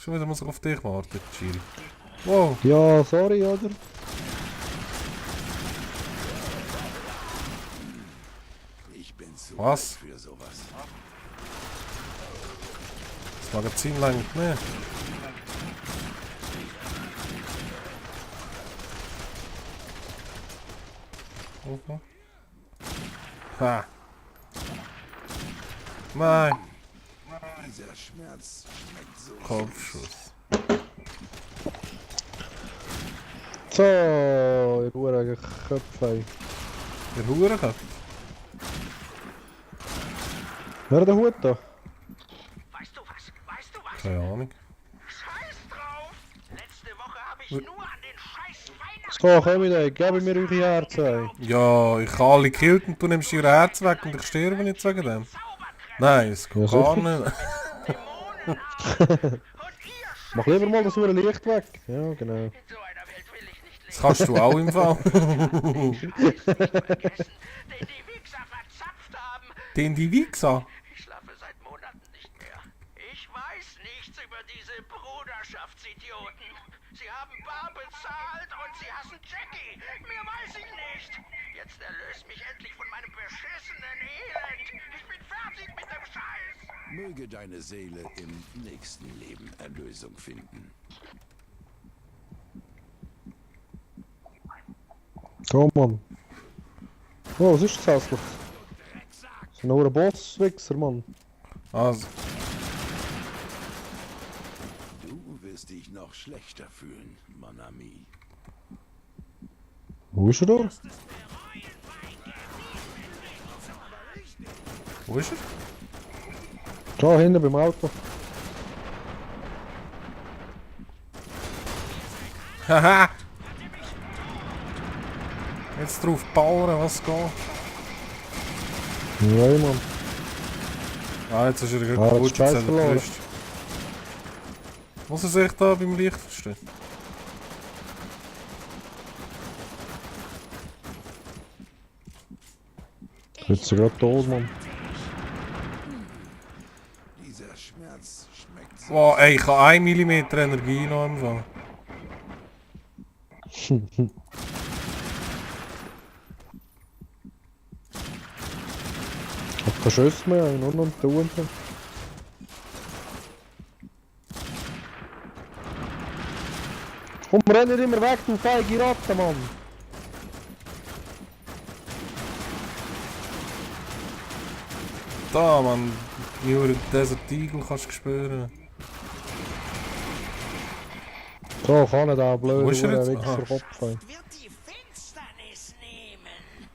Schon wieder muss ich auf dich warten, Chiri. Wow. Ja, sorry, oder? Ich bin zu Was? alt für sowas. Das Magazin lang nicht mehr. Okay. Ha. Nein. Dieser Schmerz schmeckt so. Kopfschuss. So, ihr Huren Köpfe. Der Hurenköpf. Wer der Hut da? Weißt du was? Keine Ahnung. Scheiß drauf! Letzte Woche habe ich nur an den scheiß Weihnachten... So, komm da, gib mir eure Herzen. Ja, ich habe alle gekillt und du nimmst ihr Herz weg und ich sterbe nicht wegen dem. Nein, es geht Ja, gar sicher. nicht. Dämonen ab! Und ihr Mach lieber mal das Hure Licht weg. Ja, genau. in so einer Welt will ich nicht Das leben. kannst du auch im Fall. Nicht vergessen, den die Wichser verzapft haben. Den die Wichser. Ich schlafe seit Monaten nicht mehr. Ich weiß nichts über diese Bruderschaftsidioten. Sie haben bar bezahlt und sie hassen Jackie. Mehr weiß ich nicht. Jetzt erlöst mich endlich von meinem beschissenen Elend. Ich bin fertig mit dem Scheiß. Möge deine Seele im nächsten Leben Erlösung finden. Komm, Mann. Oh, was ist das hässlich? Das ist nur ein Boss-Wichser, Mann. Also, Du wirst dich noch schlechter fühlen, mon ami. Wo ist er da? wo ist er? Da hinten beim Auto. Haha! Jetzt drauf ballern, was geht? Ja, Mann. Ah, jetzt ist er gerade Ah, kaputt, jetzt jetzt Scheiß hat er verloren. gelöscht. Muss er sich da beim Licht verstehen? Jetzt ist er gerade tot, Mann. Dieser Schmerz schmeckt so. Wow, ey, ich habe 1 Millimeter Energie noch am Anfang. Ich hab keine Schüsse mehr, nur noch einen Tun. Komm, renn nicht immer weg, du feige Ratte, Mann! Da, Mann. Nur Desert Eagle kannst du spüren. So, kann er da, Wo blöde ist er jetzt? Wichser Aha. Kopf. Ey. Wird die Finsternis nehmen.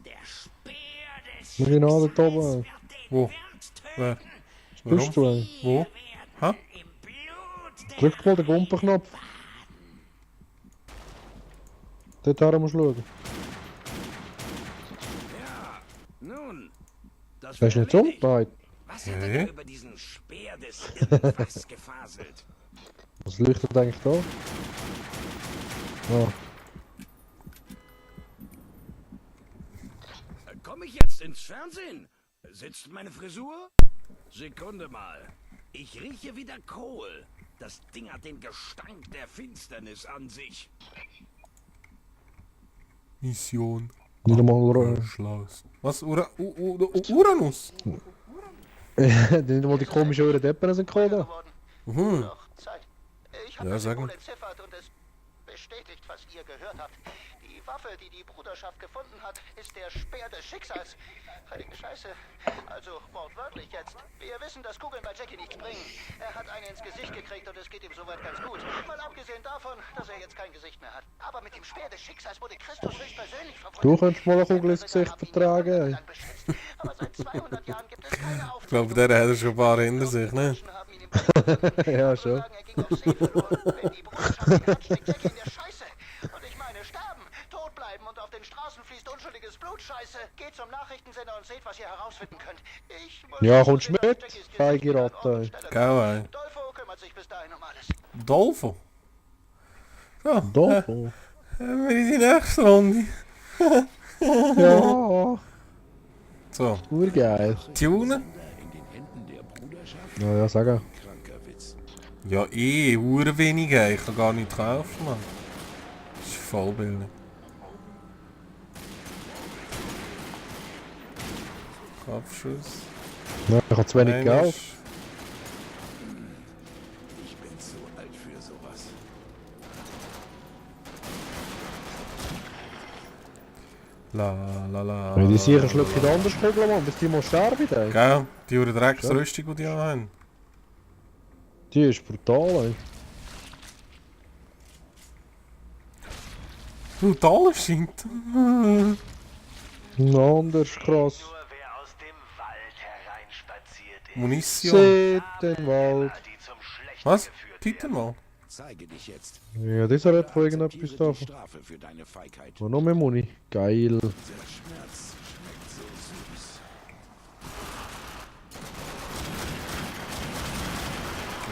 Der Speer des Wir gehen alle da oben. wird den Wo? Wirt Wer? töten. Warum? Bist du, ey? Wo? Wir Ha? werden im Blut der Drück mal den Gumpenknopf. Dort her musst du schauen. Nun, das Hast du nicht erledigt. so? Nein. Was hat Nee. er da über diesen Speer des irgendwas gefaselt? Was leuchtet eigentlich da? Ah. Komme ich jetzt ins Fernsehen? Sitzt meine Frisur? Sekunde mal. Ich rieche wieder Kohl. Das Ding hat den Gestank der Finsternis an sich. Mission. Nicht einmal Schloss. Was? Uranus? Nicht einmal die komischen Ohren Deppen sind gekommen. da. Mhm. Noch Zeit. Ich Ja, habe das sag Symbol mal. entziffert und es bestätigt, was ihr gehört habt. Die Waffe, die die Bruderschaft gefunden hat, ist der Speer des Schicksals. Heilige Scheiße. Also wortwörtlich jetzt. Wir wissen, dass Kugeln bei Jackie nichts bringen. Er hat eine ins Gesicht gekriegt und es geht ihm soweit ganz gut. Mal abgesehen davon, dass er jetzt kein Gesicht mehr hat. Aber mit dem Speer des Schicksals wurde Christus höchstpersönlich verwundet. Du könntest mal eine Kugel ins Gesicht vertragen. Ey. Aber seit 200 Jahren gibt es keine Ich glaube, der hat er schon ein paar hinter sich, ne? Ja, schon. Er ging auf See verloren. Wenn die Bruderschaft ihn hat, steckt Jackie in der Scheiße. Und ich meine, sterben, tot bleiben und auf den Straßen fließt unschuldiges Blut. Scheiße. Geht zum Nachrichtensender und seht, was ihr herausfinden könnt. Ich muss Ja, kommst sehen, dass mit? Jackies Gesicht Feige wieder an Ratte, Ort und ey. Stelle Gell, ey. bleibt. Dolfo kümmert sich bis dahin um alles. Dolfo. Ja, Doch. wir in die nächste Runde. Ja, So, urgeil. Tunen. In den Händen der Bruderschaft? Ja, ja, sag er. Kranker Witz. Ja hure wenig, ey. Ich kann gar nicht kaufen, Mann. Das ist voll billig. Kopfschuss. Ja, ich habe zu wenig Einmal. Geld. Ich bin zu alt für sowas. La la la. Ja, die sicher schlucken anders Kugeln, Mann, bis die mal sterben, ey. Gell? Die hure Drecksrüstung, die die haben. Die ist brutal, ey. Brutal scheint. Anders krass. Nur wer aus dem Wald hereinspaziert ist, Munition. Seht den Wald. die zum Schlechten Was? geführt Titel mal. Zeige dich jetzt. Ja, dieser hat von irgendetwas Akzeptiere die davon. Strafe für deine Feigheit. Oh, noch mehr Muni. Geil. Der Schmerz schmeckt so süß.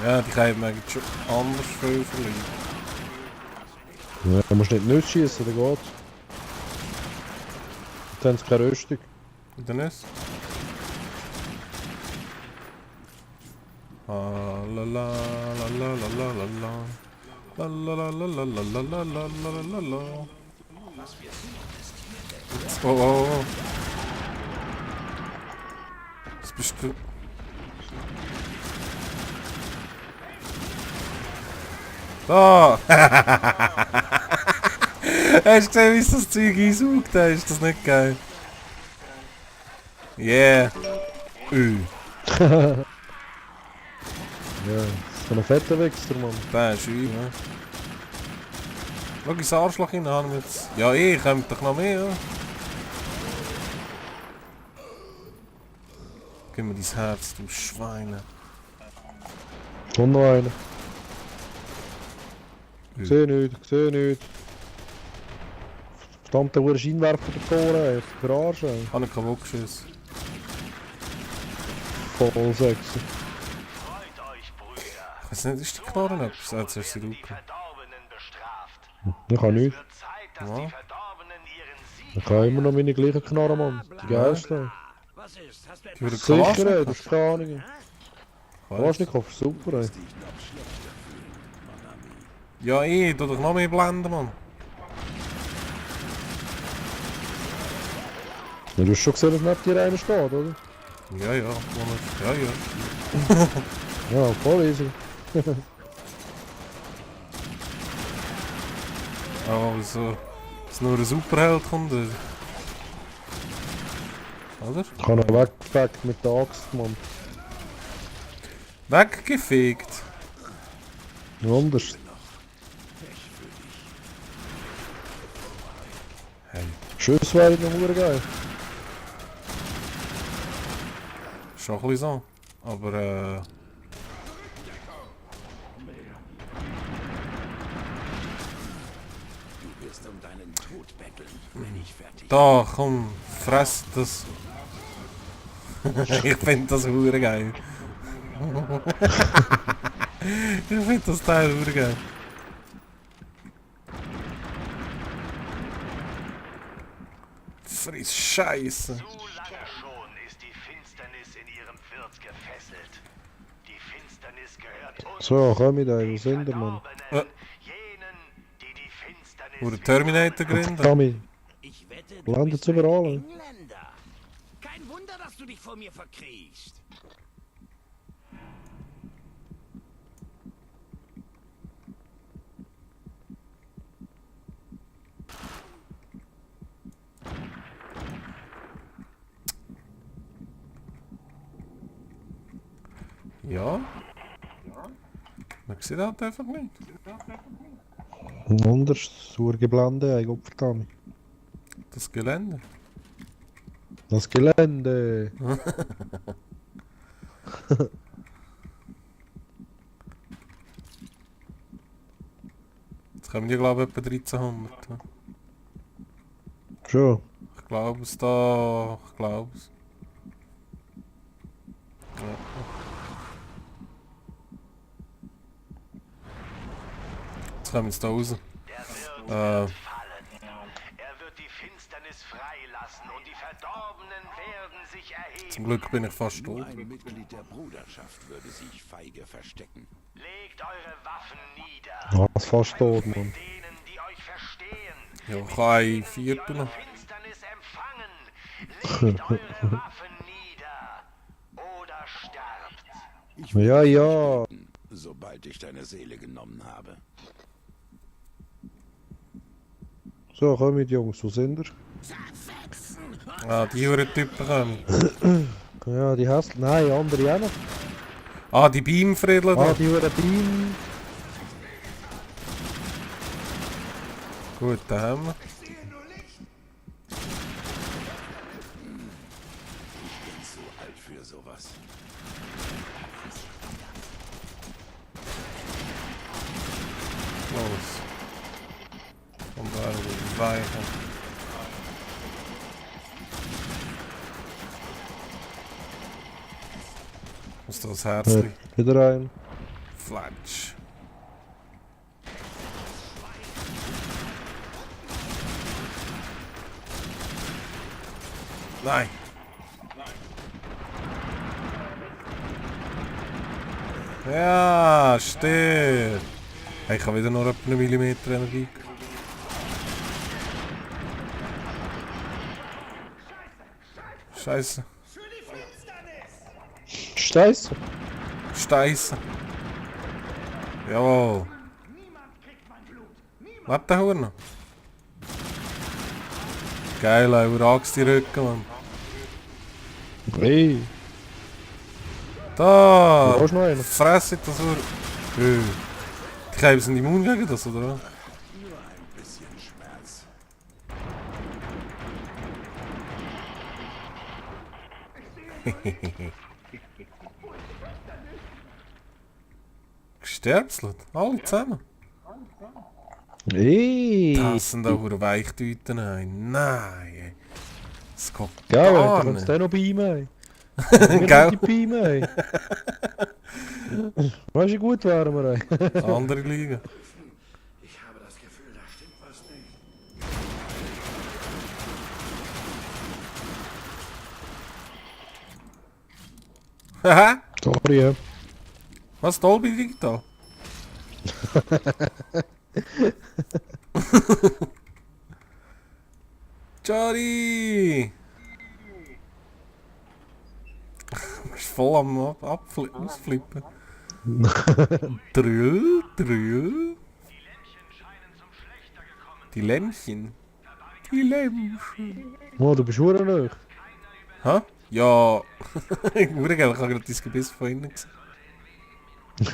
Ja, die können eigentlich schon anders viel verlieren. Ja, du musst nicht nütz schießen, der geht. Dann haben sie keine Rüstung. Und dann ist. Ah, la la la la la la la la. La la la la la la la la la la la la. Oh oh oh. Was bist du? Da! Hast du gesehen, wie es das Zeug einsaugt? Ist das nicht geil? Yeah! Ja, so ein fetter Wichser, Mann. Der ist übel, ne? Schau ins Arschloch rein, haben wir jetzt... Ja, kommt doch noch mehr, ja? Gib mir dein Herz, du Schweine. Und noch einer. Ich sehe nichts, ich sehe nichts. Verdammt, der wurde Scheinwerfer davor, ey. Der Arsch, ey. Habe ich kaputt geschossen. Voll sexy. Freut euch, Brüder. Ich weiß nicht, ist die Knarre noch? Jetzt hast du sie Die Luke. Verdorbenen bestraft. Ich kann nichts. Wird Zeit, dass Ja. die Verdorbenen ihren Sieg Ich habe immer noch meine gleichen Knarren, Mann. Die geilsten. Was ist? Hast du Die wurde etwas? Sicher, ey, das Kalaschnikow. ist keine Ahnung. Kalaschnikow ist super, ey. Dich noch schlechter fühlen, Manami. Ja, tu doch noch mehr blenden, Mann. Ja, du hast schon gesehen, dass neben dir einer steht, oder? Ja, ja, Mann. Ja, ja. Ja, voll easy. Oh, so. Dass nur ein Superheld kommt, oder? Oder? Ich habe ihn weggepackt mit der Axt, Mann. Weggefegt. Anders. Hey. Schuss wäre noch sehr geil. Schon ein bisschen so. Aber Du wirst um deinen Tod betteln, wenn ich fertig da, komm, fress das. Ich find das hure geil. Ich find das Teil hure geil. Friss Scheiße. Zu lange schon ist die Finsternis in ihrem Wirt gefesselt. Die Finsternis gehört uns. So, komm mit ey, wo die sind wir, Mann? Verdorbenen, jenen, die die Finsternis Wo der Terminator gründet. Tommy, Ich wette, du Landet bist ein überall, ey. Engländer. Kein Wunder, dass du dich vor mir verkriechst. Ja. Man sieht halt einfach nicht. anders, Surgeblende, ey, Gott verdammt. Das Gelände. Das Gelände. Jetzt kommen die, glaube ich, etwa 1300. ne? Schon. Ich glaube es da. Ich glaube es. Ja. Jetzt kommen wir jetzt da raus. Der Wirt Äh. wird fallen. Er wird die Finsternis Finsternis freilassen und die Verdorbenen werden sich erheben. Zum Glück bin ich fast Nur tot. ein Mitglied der Bruderschaft würde sich feige verstecken. Legt eure Waffen nieder. Was fast tot, Mit Mann. denen, die euch verstehen. Ja, ich habe ein Die Viertel eure noch. Finsternis empfangen. Legt eure Waffen nieder. Oder sterbt. Ich Ja, würde dich ja. töten, sobald ich deine Seele genommen habe. So, kommt Jungs, wo sind ihr? Ah, die Typen kommen. Ja, die hast... Nein, andere auch noch. Ah, die Beamfriedler Ah, da. die Huren Beam. Gut, da haben wir. Ich bin zu alt für sowas. Los. Und da die Weichen. Was ist das Herzli? Wieder ein. Flatsch. Nein. Ja, stimmt. Hey, ich habe wieder nur etwa 1 Millimeter Energie. Scheiße. Scheiße. Steiße. Jawohl. Warte, Hör noch. Geil, überragst die Rücken, Mann. Hey. Da! Du brauchst noch einen. Fresse das Uhr. Die Käfer sind immun gegen das, oder? Nur ein bisschen Schmerz. Gesterbselt, alle zusammen. Hey. Das sind auch Weichtüten. Nein, ey. Das geht Gell, gar da kannst nicht. du noch beamen. Gell? Die beamen. Weißt du, wie gut wären wir? Ey? Andere Liga. Ich habe das Gefühl, da stimmt was nicht. Haha, Sorry, ja. was Dolby Digital? Johnny! Du bist voll am Ausflippen. Drüll, drüll. Die Lämmchen. Die Lämmchen. Oh, du bist hure nöch. Hä? Ja. Ich habe gerade dein Gebiss von innen gesehen.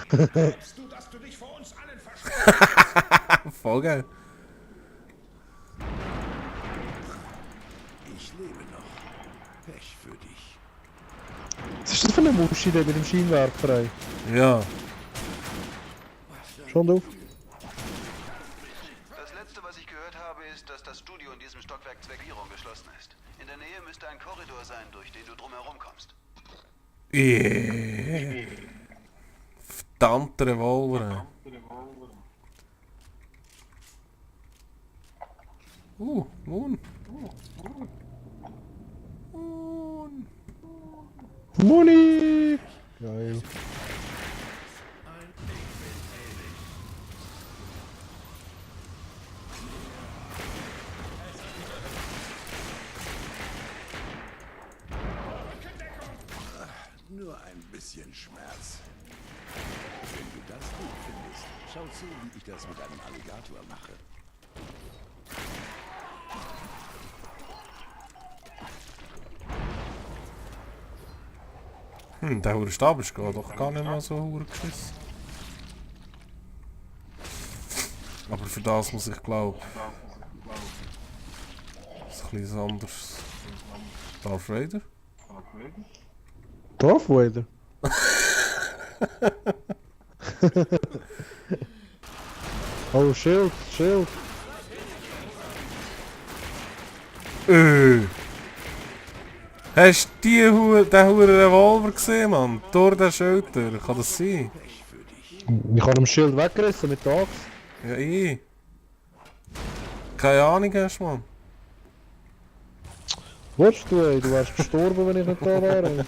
Glaubst du, dass du dich vor uns allen versteckst? Voll geil. Ich lebe noch. Pech für dich. Was ist das für eine Muschi da mit dem Scheinwerfer? Ey? Ja. Schon auf. Das letzte, was ich gehört habe, ist, dass das Studio in diesem Stockwerk Zweckierung geschlossen ist. In der Nähe müsste ein Korridor sein, durch den du drumherum kommst. Yeah. Verdammter Revolver. Moon. Moon. Money! Geil. Nur ein bisschen Schmerz. Wenn du das gut findest, schau zu, wie ich das mit einem Alligator mache. Der hure Stab ist doch gar nicht mal so hure geschissen. Aber für das muss ich glaube ein bisschen anderes. Darth Vader? Darth Vader? Oh, Schild, Schild. Hast du den hure Revolver gesehen, Mann? Durch den Schulter, kann das sein? Ich habe dem Schild weggerissen mit der Axt. Ja, Keine Ahnung hast, Mann. Willst du, ey? Du wärst gestorben, wenn ich nicht da wäre.